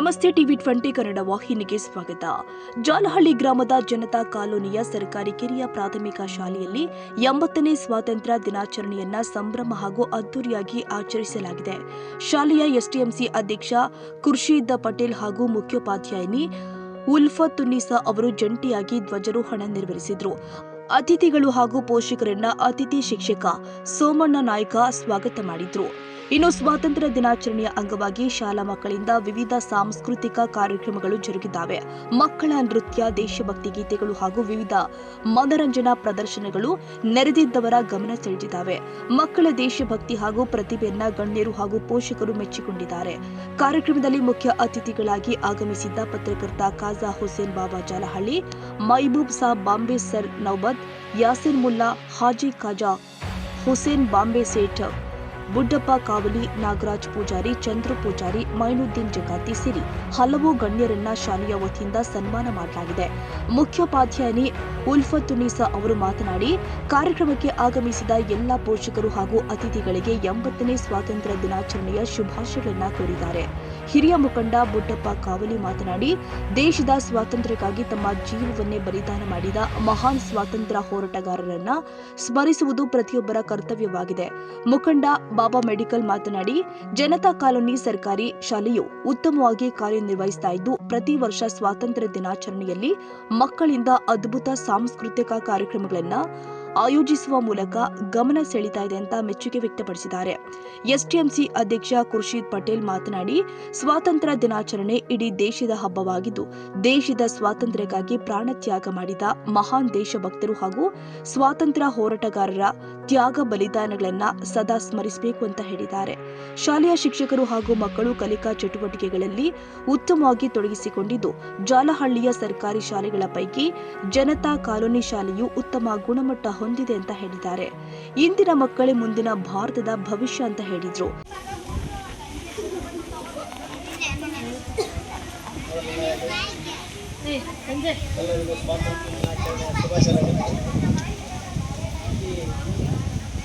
ನಮಸ್ತೆ ಟಿವಿ 20 ಕನ್ನಡ ವಾಹಿನಿಗೆ ಸ್ವಾಗತ. ಜಾಲಹಳ್ಳಿ ಗ್ರಾಮದ ಜನತಾ ಕಾಲೋನಿಯ ಸರ್ಕಾರಿ ಕಿರಿಯ ಪ್ರಾಥಮಿಕ ಶಾಲೆಯಲ್ಲಿ 80ನೇ ಸ್ವಾತಂತ್ರ್ಯ ದಿನಾಚರಣೆಯನ್ನ ಸಂಭ್ರಮ ಹಾಗೂ ಅದ್ದೂರಿಯಾಗಿ ಆಚರಿಸಲಾಗಿದೆ. ಶಾಲೆಯ ಎಸ್ಟಿಎಂಸಿ ಅಧ್ಯಕ್ಷ ಖುರ್ಷೀದ್ ಪಟೇಲ್ ಹಾಗೂ ಮುಖ್ಯೋಪಾಧ್ಯಾಯಿನಿ ಉಲ್ಫತುನ್ನಿಸಾ ಅವರು ಜಂಟಿಯಾಗಿ ಧ್ವಜಾರೋಹಣ ನೆರವೇರಿಸಿದರು. ಅತಿಥಿಗಳು ಹಾಗೂ ಪೋಷಕರನ್ನ ಅತಿಥಿ ಶಿಕ್ಷಕ ಸೋಮಣ್ಣ ನಾಯ್ಕ ಸ್ವಾಗತ ಮಾಡಿದ್ರು. ಇನ್ನು ಸ್ವಾತಂತ್ರ್ಯ ದಿನಾಚರಣೆಯ ಅಂಗವಾಗಿ ಶಾಲಾ ಮಕ್ಕಳಿಂದ ವಿವಿಧ ಸಾಂಸ್ಕೃತಿಕ ಕಾರ್ಯಕ್ರಮಗಳು ಜರುಗಿದ್ದಾವೆ. ಮಕ್ಕಳ ನೃತ್ಯ, ದೇಶಭಕ್ತಿ ಗೀತೆಗಳು ಹಾಗೂ ವಿವಿಧ ಮನರಂಜನಾ ಪ್ರದರ್ಶನಗಳು ನೆರೆದಿದ್ದವರ ಗಮನ ಸೆಳೆದಿದ್ದಾವೆ. ಮಕ್ಕಳ ದೇಶಭಕ್ತಿ ಹಾಗೂ ಪ್ರತಿಭೆಯನ್ನ ಗಣ್ಯರು ಹಾಗೂ ಪೋಷಕರು ಮೆಚ್ಚಿಕೊಂಡಿದ್ದಾರೆ. ಕಾರ್ಯಕ್ರಮದಲ್ಲಿ ಮುಖ್ಯ ಅತಿಥಿಗಳಾಗಿ ಆಗಮಿಸಿದ್ದ ಪತ್ರಕರ್ತ ಖಾಜಾ ಹುಸೇನ್ ಬಾಬಾ ಜಾಲಹಳ್ಳಿ, ಮೈಬೂಬ್ ಸಾಬ್ ಬಾಂಬೆ, ಸರ್ ನೌಬತ್, ಯಾಸಿನ್ ಮುಲ್ಲಾ, ಹಾಜಿ ಖಾಜಾ ಹುಸೇನ್ ಬಾಂಬೆ ಸೇಠ್, ಬುಡ್ಡಪ್ಪ ಕಾವಲಿ, ನಾಗರಾಜ್ ಪೂಜಾರಿ, ಚಂದ್ರು ಪೂಜಾರಿ, ಮೈನುದ್ದೀನ್ ಜಕಾತಿ ಸೇರಿ ಹಲವು ಗಣ್ಯರನ್ನ ಶಾಲೆಯ ವತಿಯಿಂದ ಸನ್ಮಾನ ಮಾಡಲಾಗಿದೆ. ಮುಖ್ಯೋಪಾಧ್ಯಾಯಿನಿ ಉಲ್ಫತುನ್ನಿಸಾ ಅವರು ಮಾತನಾಡಿ, ಕಾರ್ಯಕ್ರಮಕ್ಕೆ ಆಗಮಿಸಿದ ಎಲ್ಲ ಪೋಷಕರು ಹಾಗೂ ಅತಿಥಿಗಳಿಗೆ 80ನೇ ಸ್ವಾತಂತ್ರ್ಯ ದಿನಾಚರಣೆಯ ಶುಭಾಶಯಗಳನ್ನು ಕೋರಿದ್ದಾರೆ. ಹಿರಿಯ ಮುಖಂಡ ಬುಡ್ಡಪ್ಪ ಕಾವಲಿ ಮಾತನಾಡಿ, ದೇಶದ ಸ್ವಾತಂತ್ರ್ಯಕ್ಕಾಗಿ ತಮ್ಮ ಜೀವವನ್ನೇ ಬಲಿದಾನ ಮಾಡಿದ ಮಹಾನ್ ಸ್ವಾತಂತ್ರ್ಯ ಹೋರಾಟಗಾರರನ್ನ ಸ್ಮರಿಸುವುದು ಪ್ರತಿಯೊಬ್ಬರ ಕರ್ತವ್ಯವಾಗಿದೆ. ಮುಖಂಡ ಬಾಬಾ ಮೆಡಿಕಲ್ ಮಾತನಾಡಿ, ಜನತಾ ಕಾಲೋನಿ ಸರ್ಕಾರಿ ಶಾಲೆಯು ಉತ್ತಮವಾಗಿ ಕಾರ್ಯನಿರ್ವಹಿಸ್ತಾ ಇದ್ದು, ಪ್ರತಿ ವರ್ಷ ಸ್ವಾತಂತ್ರ್ಯ ದಿನಾಚರಣೆಯಲ್ಲಿ ಮಕ್ಕಳಿಂದ ಅದ್ಭುತ ಸಾಂಸ್ಕೃತಿಕ ಕಾರ್ಯಕ್ರಮಗಳನ್ನು ಆಯೋಜಿಸುವ ಮೂಲಕ ಗಮನ ಸೆಳೀತಾ ಇದೆ ಅಂತ ಮೆಚ್ಚುಗೆ ವ್ಯಕ್ತಪಡಿಸಿದ್ದಾರೆ. ಎಸ್ಟಿಎಂಸಿ ಅಧ್ಯಕ್ಷ ಖುರ್ಷೀದ್ ಪಟೇಲ್ ಮಾತನಾಡಿ, ಸ್ವಾತಂತ್ರ್ಯ ದಿನಾಚರಣೆ ಇಡೀ ದೇಶದ ಹಬ್ಬವಾಗಿದ್ದು, ದೇಶದ ಸ್ವಾತಂತ್ರ್ಯಕ್ಕಾಗಿ ಪ್ರಾಣ ತ್ಯಾಗ ಮಾಡಿದ ಮಹಾನ್ ದೇಶಭಕ್ತರು ಹಾಗೂ ಸ್ವಾತಂತ್ರ್ಯ ಹೋರಾಟಗಾರರ ತ್ಯಾಗ ಬಲಿದಾನಗಳನ್ನು ಸದಾ ಸ್ಮರಿಸಬೇಕು ಅಂತ ಹೇಳಿದ್ದಾರೆ. ಶಾಲೆಯ ಶಿಕ್ಷಕರು ಹಾಗೂ ಮಕ್ಕಳು ಕಲಿಕಾ ಚಟುವಟಿಕೆಗಳಲ್ಲಿ ಉತ್ತಮವಾಗಿ ತೊಡಗಿಸಿಕೊಂಡಿದ್ದು, ಜಾಲಹಳ್ಳಿಯ ಸರ್ಕಾರಿ ಶಾಲೆಗಳ ಪೈಕಿ ಜನತಾ ಕಾಲೋನಿ ಶಾಲೆಯು ಉತ್ತಮ ಗುಣಮಟ್ಟ ಹೊಂದಿದೆ ಅಂತ ಹೇಳಿದ್ದಾರೆ. ಇಂದಿನ ಮಕ್ಕಳೇ ಮುಂದಿನ ಭಾರತದ ಭವಿಷ್ಯ ಅಂತ ಹೇಳಿದ್ರು.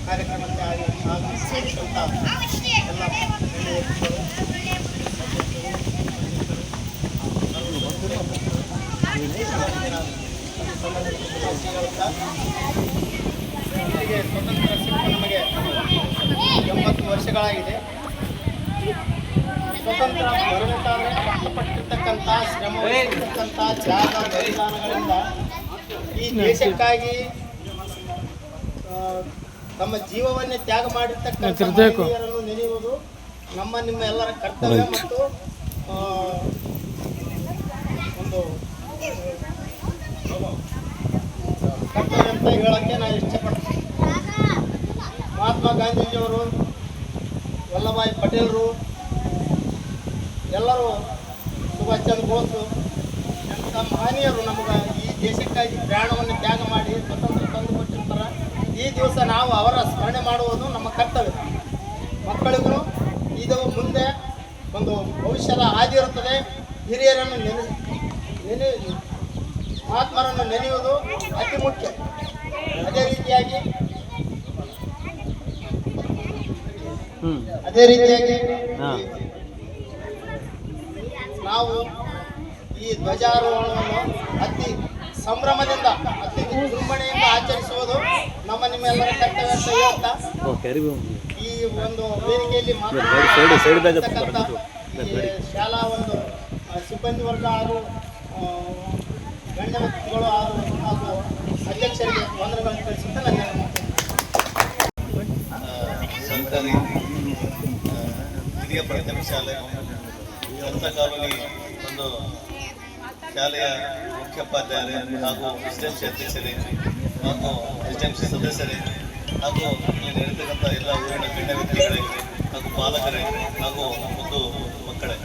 ಕಾರ್ಯಕ್ರಮಕ್ಕೆ ಆಗಮಿಸಿದಂಥ ಎಲ್ಲ ಇಲ್ಲಿಗೆ ಸ್ವತಂತ್ರ ಸಿಕ್ಕ ನಮಗೆ 80 ವರ್ಷಗಳಾಗಿದೆ. ಸ್ವತಂತ್ರ ಬರಬೇಕಾದ್ರೆ ಕಷ್ಟಪಟ್ಟಿರ್ತಕ್ಕಂಥ ಶ್ರಮ ವಹಿಸಿರ್ತಕ್ಕಂಥ ತ್ಯಾಗ ಬಲಿದಾನಗಳಿಂದ ಈ ದೇಶಕ್ಕಾಗಿ ನಮ್ಮ ಜೀವವನ್ನೇ ತ್ಯಾಗ ಮಾಡಿರ್ತಕ್ಕಂಥ ಮಹನೀಯರನ್ನು ನೆನೆಯುವುದು ನಿಮ್ಮ ಎಲ್ಲರ ಕರ್ತವ್ಯ ಮತ್ತು ಒಂದು ಕರ್ತವ್ಯ ಅಂತ ಹೇಳೋಕ್ಕೆ ನಾನು ಇಷ್ಟಪಡ್ತೀನಿ. ಮಹಾತ್ಮ ಗಾಂಧೀಜಿಯವರು, ವಲ್ಲಭಾಯ್ ಪಟೇಲರು, ಎಲ್ಲರೂ ಸುಭಾಷ್ ಚಂದ್ರ ಬೋಸ್ ಅಂತ ಮಹನೀಯರು ನಮಗೆ ಈ ದೇಶಕ್ಕಾಗಿ ಪ್ರಾಣವನ್ನು ತ್ಯಾಗ ಮಾಡಿ ಸ್ವತಂತ್ರ ತಂದು ಕೊಟ್ಟಿರ್ತಾರೆ. ಈ ದಿವಸ ನಾವು ಅವರ ಸ್ಮರಣೆ ಮಾಡುವುದು ನಮ್ಮ ಕರ್ತವ್ಯ. ಮಕ್ಕಳಿಗೂ ಇದು ಮುಂದೆ ಒಂದು ಭವಿಷ್ಯದ ಹಾದಿ ಇರುತ್ತದೆ. ಹಿರಿಯರನ್ನು ಮಹಾತ್ಮರನ್ನು ನೆನೆಯುವುದು ಅತಿ ಮುಖ್ಯ. ಅದೇ ರೀತಿಯಾಗಿ ನಾವು ಈ ಧ್ವಜಾರೋಹಣವನ್ನು ಅತಿ ಸಂಭ್ರಮದಿಂದ, ಅತಿ ವಿಜೃಂಭಣೆಯಿಂದ ಆಚರಿಸುವುದು ನಿಮ್ಮೆಲ್ಲರ ಕರ್ತವ್ಯ ಅಂತ ಹೇಳ್ತಾ, ಈ ಒಂದು ವೇದಿಕೆಯಲ್ಲಿ ಮಾತನಾಡತಕ್ಕಂಥ ಶಾಲಾ ಒಂದು ಸಿಬ್ಬಂದಿ ವರ್ಗ ಹಾಗೂ ಗಣ್ಯ ವ್ಯಕ್ತಿಗಳು ಹಾಗೂ ಅಧ್ಯಕ್ಷರಿಗೆ ವಂದನೆಗಳನ್ನು ತಿಳಿಸುತ್ತಾ ನನ್ನ ಸರ್ಕಾರಿ ಹಿರಿಯ ಪ್ರಾಥಮಿಕ ಶಾಲೆ ಜನತಾ ಕಾಲೋನಿ ಒಂದು ಶಾಲೆಯ ಮುಖ್ಯೋಪಾಧ್ಯಾಯರೇ ಹಾಗೂ ಎಸ್ಡಿಎಂಸಿ ಅಧ್ಯಕ್ಷರೇ ಹಾಗೂ ಎಸ್ಡಿಎಂಸಿ ಸದಸ್ಯರೇ ಹಾಗೂ ಇಲ್ಲಿ ನೆರೆದಿರ್ತಕ್ಕಂಥ ಎಲ್ಲ ಊರಿನ ಗಣ್ಯ ವ್ಯಕ್ತಿಗಳೇ ಹಾಗೂ ಪಾಲಕರೇ ಹಾಗೂ ಒಂದು ಮಕ್ಕಳೇ,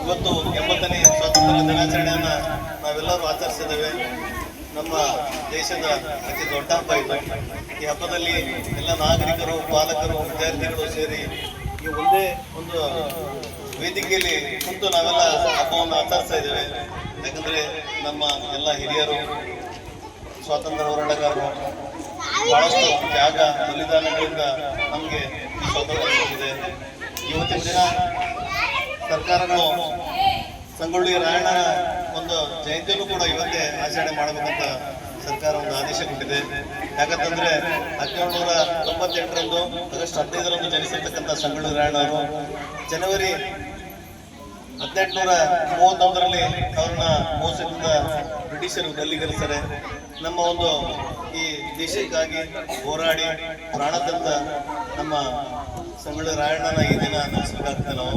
ಇವತ್ತು 80ನೇ ಸ್ವಾತಂತ್ರ್ಯ ದಿನಾಚರಣೆಯನ್ನು ನಾವೆಲ್ಲರೂ ಆಚರಿಸಿದ್ದೇವೆ. ನಮ್ಮ ದೇಶದ ಅತಿ ದೊಡ್ಡ ಹಬ್ಬ ಇದು. ಈ ಹಬ್ಬದಲ್ಲಿ ಎಲ್ಲ ನಾಗರಿಕರು, ಪಾಲಕರು, ವಿದ್ಯಾರ್ಥಿಗಳು ಸೇರಿ ಈ ಒಂದೇ ಒಂದು ವೇದಿಕೆಯಲ್ಲಿ ಕುಂತು ನಾವೆಲ್ಲ ಹಬ್ಬವನ್ನು ಆಚರಿಸ್ತಾ ಇದ್ದೇವೆ. ಯಾಕಂದರೆ ನಮ್ಮ ಎಲ್ಲ ಹಿರಿಯರು, ಸ್ವಾತಂತ್ರ್ಯ ಹೋರಾಟಗಾರರು ಬಹಳಷ್ಟು ತ್ಯಾಗ ಬಲಿದಾನಗಳಿಂದ ನಮಗೆ ಈ ಸ್ವಾತಂತ್ರ್ಯ ಸಿಕ್ಕಿದೆ. ಇವತ್ತಿನ ದಿನ ಸರ್ಕಾರಗಳು ಸಂಗೊಳ್ಳಿ ರಾಯಣ್ಣ ಒಂದು ಜಯಂತಿಯನ್ನು ಕೂಡ ಇವತ್ತೇ ಆಚರಣೆ ಮಾಡಬೇಕಂತ ಸರ್ಕಾರ ಒಂದು ಆದೇಶ ಕೊಟ್ಟಿದೆ. ಯಾಕಂತಂದ್ರೆ 1798ರಂದು ಆಗಸ್ಟ್ 15ರಂದು ಜನಿಸಿರ್ತಕ್ಕಂಥ ಸಂಗೊಳ್ಳಿ ರಾಯಣ್ಣ ಅವರು ಜನವರಿ 1831ರಲ್ಲಿ ಅವ್ರನ್ನ ಮೋಸದಿಂದ ಬ್ರಿಟಿಷರು ಗಲ್ಲಿಗೇರಿಸ್ತಾರೆ. ನಮ್ಮ ಒಂದು ಈ ದೇಶಕ್ಕಾಗಿ ಹೋರಾಡಿ ಪ್ರಾಣ ತಂದ ನಮ್ಮ ಸಂಗೊಳ್ಳಿ ರಾಯಣ್ಣನ ಈ ದಿನ ನೆನೆಸಬೇಕಾಗ್ತದೆ ನಾವು.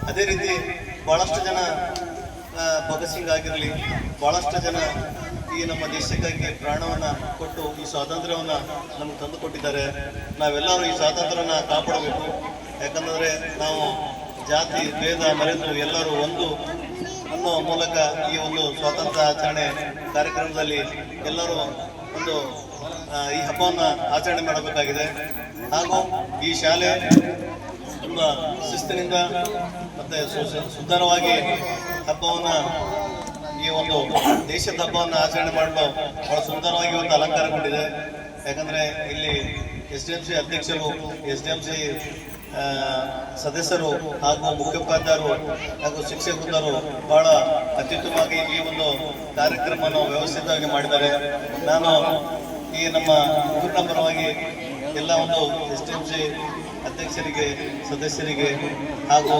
ಅದೇ ರೀತಿ ಬಹಳಷ್ಟು ಜನ ಭಗತ್ ಸಿಂಗ್ ಆಗಿರಲಿ, ಬಹಳಷ್ಟು ಜನ ಈ ನಮ್ಮ ದೇಶಕ್ಕಾಗಿ ಪ್ರಾಣವನ್ನ ಕೊಟ್ಟು ಈ ಸ್ವಾತಂತ್ರ್ಯವನ್ನ ನಮ್ಗೆ ತಂದು ಕೊಟ್ಟಿದ್ದಾರೆ. ನಾವೆಲ್ಲರೂ ಈ ಸ್ವಾತಂತ್ರ್ಯನ ಕಾಪಾಡಬೇಕು. ಯಾಕಂದ್ರೆ ನಾವು ಜಾತಿ ಭೇದ ಮರೆತು ಎಲ್ಲರೂ ಒಂದು ಅನ್ನೋ ಮೂಲಕ ಈ ಒಂದು ಸ್ವಾತಂತ್ರ್ಯ ಆಚರಣೆ ಕಾರ್ಯಕ್ರಮದಲ್ಲಿ ಎಲ್ಲರೂ ಒಂದು ಈ ಹಬ್ಬವನ್ನು ಆಚರಣೆ ಮಾಡಬೇಕಾಗಿದೆ. ಹಾಗೂ ಈ ಶಾಲೆ ತುಂಬ ಶಿಸ್ತಿನಿಂದ ಮತ್ತೆ ಸುಂದರವಾಗಿ ಹಬ್ಬವನ್ನು ಈ ಒಂದು ದೇಶದ ಹಬ್ಬವನ್ನು ಆಚರಣೆ ಮಾಡಲು ಬಹಳ ಸುಂದರವಾಗಿ ಒಂದು ಅಲಂಕಾರಗೊಂಡಿದೆ. ಯಾಕಂದ್ರೆ ಇಲ್ಲಿ SDMC ಅಧ್ಯಕ್ಷರು, SDMC ಸದಸ್ಯರು ಹಾಗೂ ಮುಖ್ಯೋಪಾಧ್ಯಾಯರು ಹಾಗೂ ಶಿಕ್ಷಕರು ಬಹಳ ಅತ್ಯುತ್ತಮವಾಗಿ ಈ ಒಂದು ಕಾರ್ಯಕ್ರಮವನ್ನು ವ್ಯವಸ್ಥಿತವಾಗಿ ಮಾಡಿದ್ದಾರೆ. ನಾನು ಈ ನಮ್ಮ ಊರಿನ ಪರವಾಗಿ ಎಲ್ಲ ಒಂದು SDMC ಅಧ್ಯಕ್ಷರಿಗೆ, ಸದಸ್ಯರಿಗೆ ಹಾಗೂ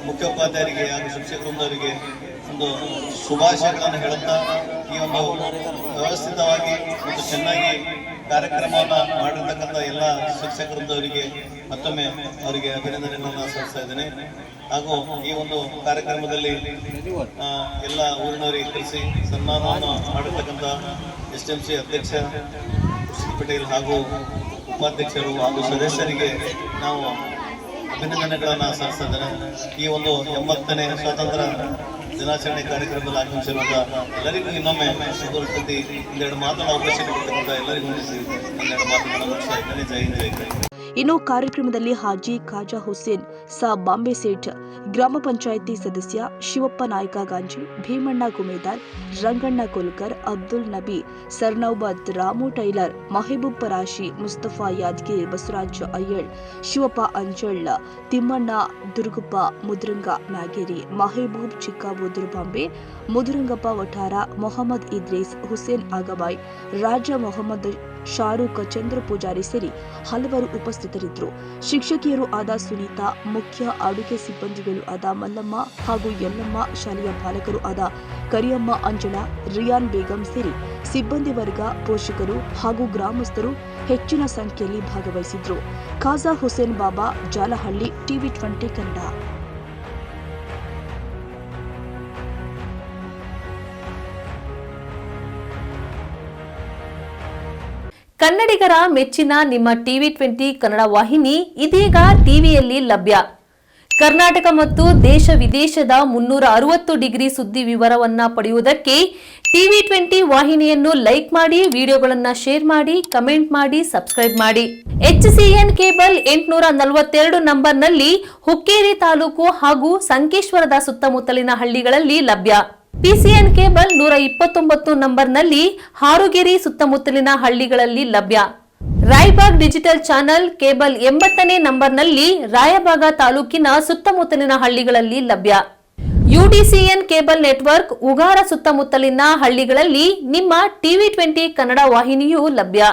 ಮುಖ್ಯೋಪಾಧ್ಯಾಯರಿಗೆ ಹಾಗೂ ಶಿಕ್ಷಕರವರಿಗೆ ಒಂದು ಶುಭಾಶಯಗಳನ್ನು ಹೇಳುತ್ತಾ ಈ ಒಂದು ವ್ಯವಸ್ಥಿತವಾಗಿ ಮತ್ತು ಚೆನ್ನಾಗಿ ಕಾರ್ಯಕ್ರಮವನ್ನು ಮಾಡಿರ್ತಕ್ಕಂಥ ಎಲ್ಲ ಶಿಕ್ಷಕರವರಿಗೆ ಮತ್ತೊಮ್ಮೆ ಅವರಿಗೆ ಅಭಿನಂದನೆಗಳನ್ನು ಸಲ್ಲಿಸ್ತಾ ಇದ್ದೇನೆ. ಹಾಗೂ ಈ ಒಂದು ಕಾರ್ಯಕ್ರಮದಲ್ಲಿ ಎಲ್ಲ ಊರಿನವರಿಗೆ ಕರೆಸಿ ಸನ್ಮಾನವನ್ನು ಮಾಡಿರ್ತಕ್ಕಂಥ SDMC ಅಧ್ಯಕ್ಷ ಪಟೇಲ್ ಹಾಗೂ ಉಪಾಧ್ಯಕ್ಷರು ಹಾಗೂ ಸದಸ್ಯರಿಗೆ ನಾವು ಅಭಿನಂದನೆಗಳನ್ನು ಸಲ್ಲಿಸ್ತಾ ಇದ್ದೇನೆ. ಈ ಒಂದು 80ನೇ ಸ್ವಾತಂತ್ರ್ಯ ದಿನಾಚರಣೆ ಕಾರ್ಯಕ್ರಮದಲ್ಲಿ ಆಗಮಿಸಿರುವಂತಹ ಎಲ್ಲರಿಗೂ ಇನ್ನೊಮ್ಮೆ ಸುಧೀರ್ತಿ ಒಂದೆರಡು ಮಾತನ್ನು ಅವಕಾಶ ಕೊಟ್ಟಿರುವಂಥ ಎಲ್ಲರಿಗೂ ಒಂದೆರಡು ಮಾತುಗಳನ್ನು ಮುಗಿಸ್ತಾ ಇದ್ದೇನೆ. ಜೈ ಹಿಂದ್, ಜೈ ಕರ್ನಾಟಕ. ಇನ್ನು ಕಾರ್ಯಕ್ರಮದಲ್ಲಿ ಹಾಜಿ ಖಾಜಾ ಹುಸೇನ್ ಸಾ ಬಾಂಬೆ ಸೇಠ್, ಗ್ರಾಮ ಪಂಚಾಯಿತಿ ಸದಸ್ಯ ಶಿವಪ್ಪ ನಾಯ್ಕ ಗಾಂಜಿ, ಭೀಮಣ್ಣ ಗುಮೇದಾರ್, ರಂಗಣ್ಣ ಕೋಲ್ಕರ್, ಅಬ್ದುಲ್ ನಬಿ, ಸರ್ನೌಬತ್, ರಾಮು ಟೈಲರ್, ಮಹಬೂಬ್ ಪರಾಶಿ, ಮುಸ್ತಫಾ ಯಾದಗಿರಿ, ಬಸವರಾಜ್ ಅಯ್ಯಳ್, ಶಿವಪ್ಪ ಅಂಜಳ್, ತಿಮ್ಮಣ್ಣ ದುರ್ಗಪ್ಪ, ಮುದ್ರಂಗ ಮ್ಯಾಗೇರಿ, ಮಹಬೂಬ್ ಚಿಕ್ಕಾಬೂದೂರು ಬಾಂಬೆ, ಮುದುರಂಗಪ್ಪ ವಠಾರ, ಮೊಹಮ್ಮದ್ ಇದ್ರೀಸ್, ಹುಸೇನ್ ಆಗಬಾಯ್, ರಾಜ ಮೊಹಮ್ಮದ್ ಶಾರೂಕ್, ಚಂದ್ರ ಪೂಜಾರಿ ಸೇರಿ ಹಲವರು ಉಪಸ್ಥಿತರಿದ್ದರು. ಶಿಕ್ಷಕಿಯರು ಆದ ಸುನೀತಾ, ಮುಖ್ಯ ಅಡುಗೆ ಸಿಬ್ಬಂದಿಗಳು ಆದ ಮಲ್ಲಮ್ಮ ಹಾಗೂ ಯಲ್ಲಮ್ಮ, ಶಾಲೆಯ ಪಾಲಕರು ಆದ ಕರಿಯಮ್ಮ, ಅಂಜನಾ, ರಿಯಾನ್ ಬೇಗಂ ಸೇರಿ ಸಿಬ್ಬಂದಿ ವರ್ಗ, ಪೋಷಕರು ಹಾಗೂ ಗ್ರಾಮಸ್ಥರು ಹೆಚ್ಚಿನ ಸಂಖ್ಯೆಯಲ್ಲಿ ಭಾಗವಹಿಸಿದ್ರು. ಖಾಜಾ ಹುಸೇನ್ ಬಾಬಾ, ಜಾಲಹಳ್ಳಿ, TV20 ಕನ್ನಡ. ಕನ್ನಡಿಗರ ಮೆಚ್ಚಿನ ನಿಮ್ಮ TV20 ಕನ್ನಡ ವಾಹಿನಿ ಇದೀಗ ಟಿವಿಯಲ್ಲಿ ಲಭ್ಯ. ಕರ್ನಾಟಕ ಮತ್ತು ದೇಶ ವಿದೇಶದ 360 ಡಿಗ್ರಿ ಸುದ್ದಿ ವಿವರವನ್ನ ಪಡೆಯುವುದಕ್ಕೆ TV20 ವಾಹಿನಿಯನ್ನು ಲೈಕ್ ಮಾಡಿ, ವಿಡಿಯೋಗಳನ್ನು ಶೇರ್ ಮಾಡಿ, ಕಮೆಂಟ್ ಮಾಡಿ, ಸಬ್ಸ್ಕ್ರೈಬ್ ಮಾಡಿ. HCN ಕೇಬಲ್ 842 ನಂಬರ್ನಲ್ಲಿ ಹುಕ್ಕೇರಿ ತಾಲೂಕು ಹಾಗೂ ಸಂಕೇಶ್ವರದ ಸುತ್ತಮುತ್ತಲಿನ ಹಳ್ಳಿಗಳಲ್ಲಿ ಲಭ್ಯ. PCN ಕೇಬಲ್ 129 ನಂಬರ್ನಲ್ಲಿ ಹಾರುಗೆರೆ ಸುತ್ತಮುತ್ತಲಿನ ಹಳ್ಳಿಗಳಲ್ಲಿ ಲಭ್ಯ. ರಾಯಬಾಗ್ ಡಿಜಿಟಲ್ ಚಾನೆಲ್ ಕೇಬಲ್ 80ನೇ ನಂಬರ್ನಲ್ಲಿ ರಾಯಬಾಗ ತಾಲೂಕಿನ ಸುತ್ತಮುತ್ತಲಿನ ಹಳ್ಳಿಗಳಲ್ಲಿ ಲಭ್ಯ. UDCN ಕೇಬಲ್ ನೆಟ್ವರ್ಕ್ ಉಗಾರ ಸುತ್ತಮುತ್ತಲಿನ ಹಳ್ಳಿಗಳಲ್ಲಿ ನಿಮ್ಮ TV20 ಕನ್ನಡ ವಾಹಿನಿಯೂ ಲಭ್ಯ.